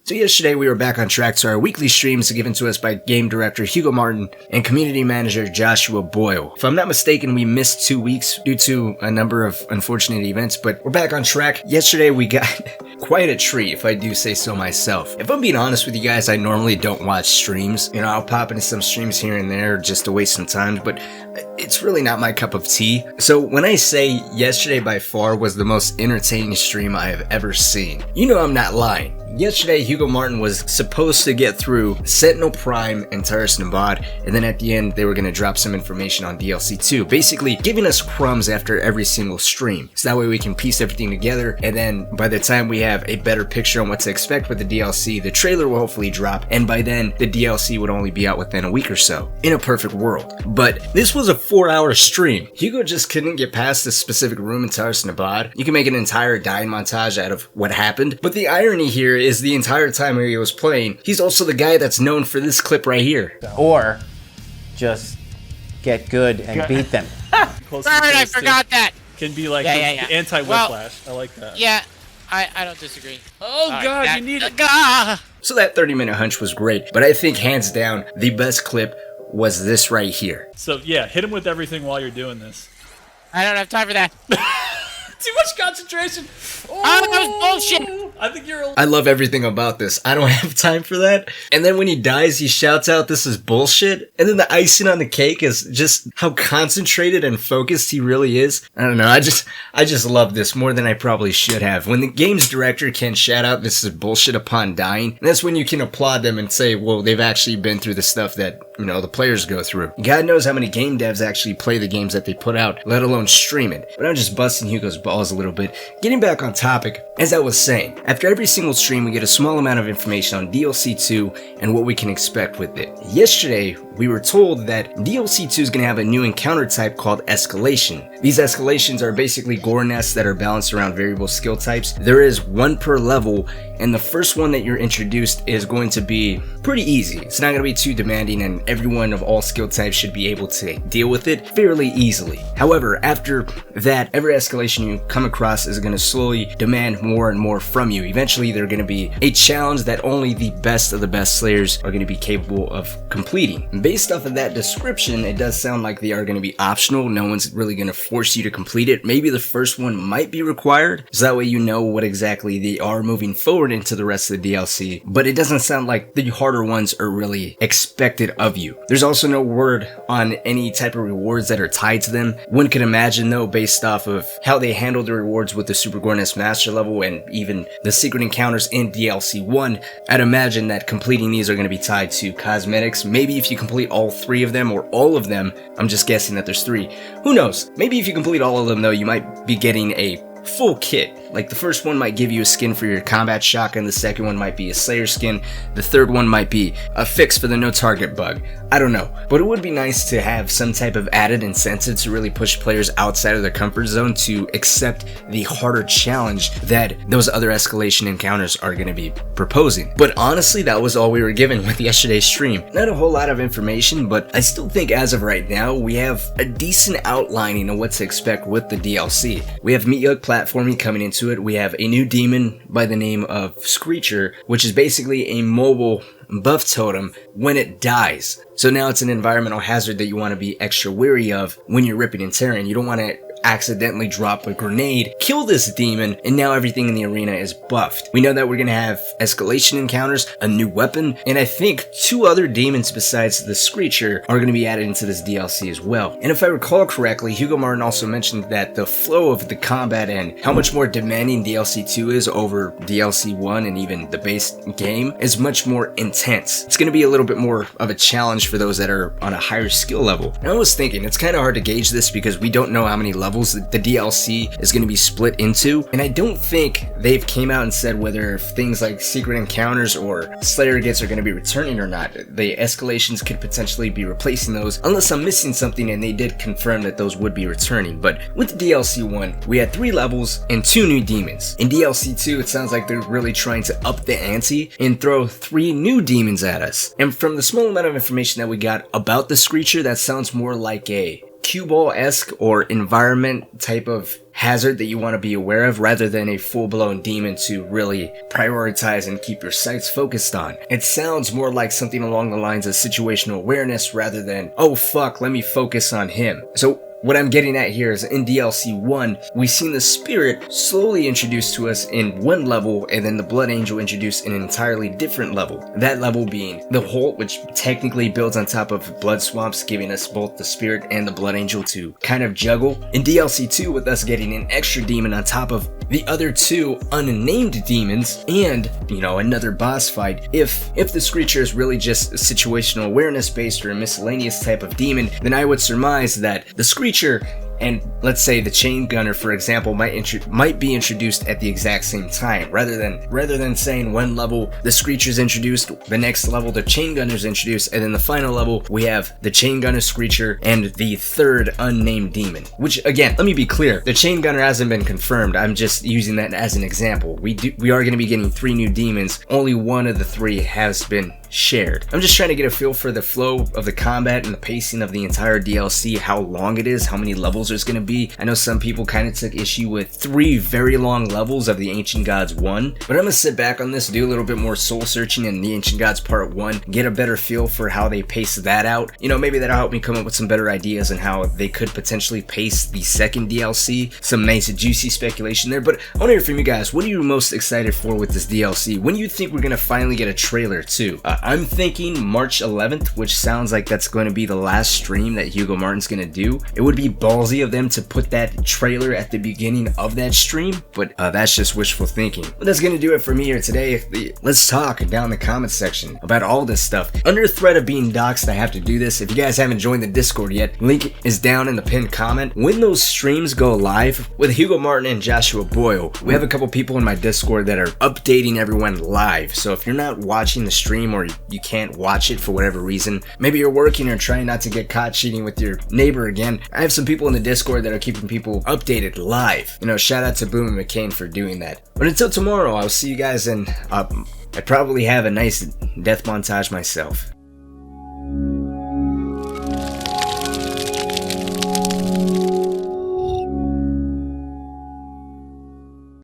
So yesterday we were back on track to our weekly streams given to us by game director Hugo Martin and community manager Joshua Boyle. If I'm not mistaken, we missed 2 weeks due to a number of unfortunate events, but we're back on track. Yesterday we got quite a treat, if I do say so myself. If I'm being honest with you guys, I normally don't watch streams. You know, I'll pop into some streams here and there just to waste some time, but it's really not my cup of tea. So when I say yesterday by far was the most entertaining stream I have ever seen, you know I'm not lying. Yesterday, Hugo Martin was supposed to get through Sentinel Prime and Taurus Nabad, and then at the end, they were going to drop some information on DLC 2, basically giving us crumbs after every single stream. So that way we can piece everything together, and then by the time we have a better picture on what to expect with the DLC, the trailer will hopefully drop, and by then, the DLC would only be out within a week or so, in a perfect world. But this was a 4-hour stream. Hugo just couldn't get past this specific room in Taurus Nabad. You can make an entire dying montage out of what happened, but the irony here is the entire time he was playing, he's also the guy that's known for this clip right here. Or just get good and beat them. Right, I forgot that. Can be like anti-whiplash. I like that. Yeah, I don't disagree. Oh God, you need it. So that 30-minute hunch was great, but I think hands down, the best clip was this right here. So yeah, hit him with everything while you're doing this. I don't have time for that. Too much concentration. Oh, that was bullshit. I think you're. I love everything about this. I don't have time for that. And then when he dies, he shouts out, "This is bullshit." And then the icing on the cake is just how concentrated and focused he really is. I don't know. I just love this more than I probably should have. When the game's director can shout out, "This is bullshit" upon dying, and that's when you can applaud them and say, well, they've actually been through the stuff that, you know, the players go through. God knows how many game devs actually play the games that they put out, let alone stream it. But I'm just busting Hugo's balls a little bit. Getting back on topic, as I was saying, after every single stream we get a small amount of information on DLC 2 and what we can expect with it. Yesterday, we were told that DLC 2 is going to have a new encounter type called Escalation. These escalations are basically Gore nests that are balanced around variable skill types. There is one per level, and the first one that you're introduced is going to be pretty easy. It's not going to be too demanding, and everyone of all skill types should be able to deal with it fairly easily. However, after that, every escalation you come across is going to slowly demand more and more from you. Eventually, they're going to be a challenge that only the best of the best slayers are going to be capable of completing. Based off of that description, it does sound like they are going to be optional. No one's really going to force you to complete it. Maybe the first one might be required, so that way you know what exactly they are moving forward into the rest of the DLC, but it doesn't sound like the harder ones are really expected of you. There's also no word on any type of rewards that are tied to them. One could imagine though, based off of how they handled the rewards with the Super Gore Nest Master level and even the secret encounters in DLC 1, I'd imagine that completing these are going to be tied to cosmetics. Maybe if you complete all 3 of them or all of them, I'm just guessing that there's 3. Who knows? Maybe if you complete all of them though, you might be getting a full kit. Like the first one might give you a skin for your combat shotgun, the second one might be a Slayer skin, the third one might be a fix for the no target bug. I don't know, but it would be nice to have some type of added incentive to really push players outside of their comfort zone to accept the harder challenge that those other escalation encounters are going to be proposing. But honestly, that was all we were given with yesterday's stream. Not a whole lot of information, but I still think as of right now, we have a decent outlining of what to expect with the DLC. We have Meat Yolk platforming coming into it. We have a new demon by the name of Screecher, which is basically a mobile buff totem when it dies. So now it's an environmental hazard that you want to be extra wary of when you're ripping and tearing. You don't want to accidentally drop a grenade, kill this demon, and now everything in the arena is buffed. We know that we're going to have escalation encounters, a new weapon, and I think 2 other demons besides the Screecher are going to be added into this DLC as well. And if I recall correctly, Hugo Martin also mentioned that the flow of the combat and how much more demanding DLC 2 is over DLC 1 and even the base game is much more intense. It's going to be a little bit more of a challenge for those that are on a higher skill level. And I was thinking, it's kind of hard to gauge this because we don't know how many levels the DLC is going to be split into, and I don't think they've came out and said whether things like secret encounters or Slayer gets are going to be returning or not. The escalations could potentially be replacing those, unless I'm missing something, and they did confirm that those would be returning. But with the DLC 1, we had 3 levels and 2 new demons. In DLC 2, it sounds like they're really trying to up the ante and throw 3 new demons at us. And from the small amount of information that we got about the Screecher, that sounds more like a cue ball-esque or environment type of hazard that you want to be aware of rather than a full-blown demon to really prioritize and keep your sights focused on. It sounds more like something along the lines of situational awareness rather than, oh fuck, let me focus on him. So what I'm getting at here is in DLC 1, we've seen the Spirit slowly introduced to us in one level and then the Blood Angel introduced in an entirely different level. That level being the Holt, which technically builds on top of Blood Swamps, giving us both the Spirit and the Blood Angel to kind of juggle. In DLC 2, with us getting an extra demon on top of the other two unnamed demons and, you know, another boss fight. If this creature is really just a situational awareness based or a miscellaneous type of demon, then I would surmise that the Screecher and let's say the Chain Gunner, for example, might be introduced at the exact same time. Rather than saying one level the Screecher's introduced, the next level the Chain Gunner's introduced, and then the final level we have the Chain Gunner, Screecher, and the third unnamed demon. Which again, let me be clear, the Chain Gunner hasn't been confirmed. I'm just using that as an example. We are going to be getting 3 new demons. Only one of the 3 has been shared. I'm just trying to get a feel for the flow of the combat and the pacing of the entire DLC, how long it is, how many levels there's going to be. I know some people kind of took issue with 3 very long levels of the Ancient Gods 1, but I'm going to sit back on this, do a little bit more soul searching in the Ancient Gods Part 1, get a better feel for how they pace that out. You know, maybe that'll help me come up with some better ideas on how they could potentially pace the second DLC. Some nice juicy speculation there, but I want to hear from you guys. What are you most excited for with this DLC? When do you think we're going to finally get a trailer too? I'm thinking March 11th, which sounds like that's going to be the last stream that Hugo Martin's going to do. It would be ballsy of them to put that trailer at the beginning of that stream, but that's just wishful thinking. But that's going to do it for me here today. Let's talk down in the comments section about all this stuff. Under threat of being doxxed, I have to do this. If you guys haven't joined the Discord yet, link is down in the pinned comment. When those streams go live with Hugo Martin and Joshua Boyle, we have a couple people in my Discord that are updating everyone live. So if you're not watching the stream or you can't watch it for whatever reason, maybe you're working or trying not to get caught cheating with your neighbor again, I have some people in the Discord that are keeping people updated live. You know, shout out to Boom and McCain for doing that. But until tomorrow, I'll see you guys, and I probably have a nice death montage myself.